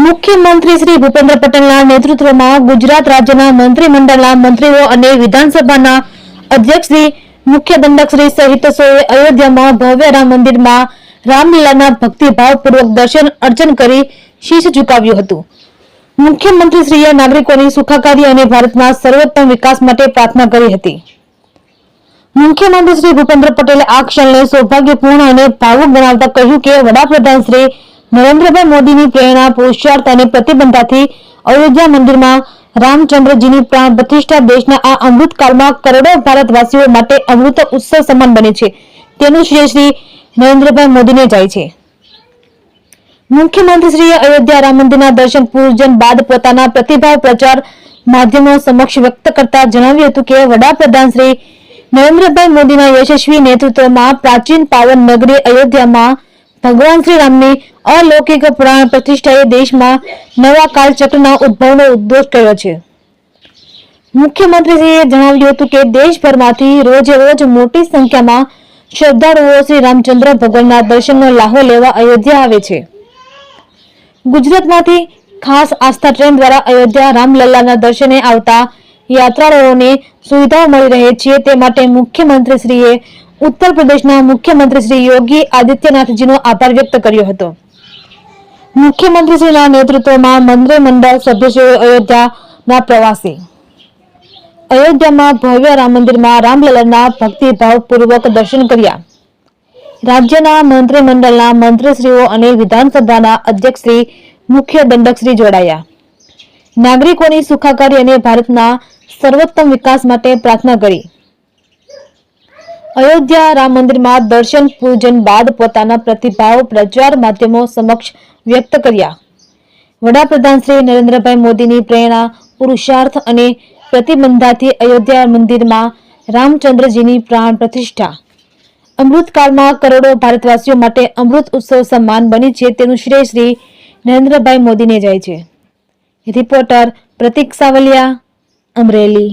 મુખ્યમંત્રી શ્રી ભૂપેન્દ્ર પટેલના નેતૃત્વમાં ગુજરાત રાજ્યના મંત્રીમંડળના મંત્રીઓ અને વિધાનસભાના અધ્યક્ષ શ્રી મુખ્ય દંડક શ્રી સહિત સૌએ અયોધ્યામાં ભવ્ય રામ મંદિરમાં રામલલ્લાના ભક્તિભાવપૂર્વક દર્શન અર્ચન કરી શીશ ઝુકાવ્યું હતું. મુખ્યમંત્રીશ્રીએ નાગરિકોની સુખાકારી અને ભારતના સર્વોત્તમ વિકાસ માટે પ્રાર્થના કરી હતી. મુખ્યમંત્રી શ્રી ભૂપેન્દ્ર પટેલે આ ક્ષણને સૌભાગ્યપૂર્ણ અને ભાવુક ગણાવતા કહ્યું કે વડાપ્રધાન શ્રી નરેન્દ્રભાઈ મોદીની પ્રેરણા, પુરુષાર્થ અને પ્રતિબદ્ધતાથી અયોધ્યા મંદિરમાં રામચંદ્રજીની પ્રાણ પ્રતિષ્ઠા દેશના આ અમૃતકાળમાં કરોડો ભારતવાસીઓ માટે અમૃત ઉત્સવ સમાન બને છે, તેનું શ્રેય શ્રી નરેન્દ્રભાઈ મોદીને જાય છે. મુખ્યમંત્રીશ્રીએ અયોધ્યા રામ મંદિરના દર્શન પૂજન બાદ પોતાના પ્રતિભાવ પ્રચાર માધ્યમો સમક્ષ વ્યક્ત કરતા જણાવ્યું હતું કે વડાપ્રધાન શ્રી નરેન્દ્રભાઈ મોદીના યશસ્વી નેતૃત્વમાં પ્રાચીન પાવન નગરી અયોધ્યામાં ભગવાન શ્રી રામની અલૌકિક પ્રાણ પ્રતિષ્ઠાએ દેશમાં નવા કાળચક્રના ઉદ્ભવનો ઉદ્ઘોષ કર્યો છે. મુખ્યમંત્રીશ્રીએ જણાવ્યું હતું કે દેશભરમાંથી રોજે રોજ મોટી સંખ્યામાં શ્રદ્ધાળુઓ શ્રી રામચંદ્ર ભગવાનના દર્શનનો લાહો લેવા અયોધ્યા આવે છે. ગુજરાતમાંથી ખાસ આસ્થા ટ્રેન દ્વારા અયોધ્યા રામલલ્લાના દર્શને આવતા યાત્રાળુઓને સુવિધાઓ મળી રહે છે, તે માટે મુખ્યમંત્રીશ્રીએ ઉત્તર પ્રદેશના મુખ્યમંત્રી શ્રી યોગી આદિત્યનાથજીનો આભાર વ્યક્ત કર્યો હતો. મુખ્યમંત્રીશ્રીના નેતૃત્વમાં મંત્રીમંડળ સભ્યશ્રીઓએ અયોધ્યાના પ્રવાસે અયોધ્યામાં ભવ્ય રામ મંદિરમાં રામલલ્લાના ભક્તિભાવપૂર્વક દર્શન કર્યા. રાજ્યના મંત્રીમંડળના મંત્રીશ્રીઓ અને વિધાનસભાના અધ્યક્ષ શ્રી મુખ્ય દંડક શ્રી જોડાયા. નાગરિકોની સુખાકારી અને ભારતના સર્વોત્તમ વિકાસ માટે પ્રાર્થના કરી. અયોધ્યા રામ મંદિરમાં દર્શન પૂજન બાદ પોતાના પ્રતિભાવ પ્રચાર માધ્યમો સમક્ષ વ્યક્ત કર્યા. વડાપ્રધાન શ્રી નરેન્દ્રભાઈ મોદીની પ્રેરણા, પુરુષાર્થ અને પ્રતિબદ્ધતાથી અયોધ્યા મંદિરમાં રામચંદ્રજીની પ્રાણ પ્રતિષ્ઠા અમૃતકાળમાં કરોડો ભારતવાસીઓ માટે અમૃત ઉત્સવ સમાન બની છે, તેનું શ્રેય શ્રી નરેન્દ્રભાઈ મોદીને જાય છે. રિપોર્ટર પ્રતિક સાવલિયા, અમરેલી.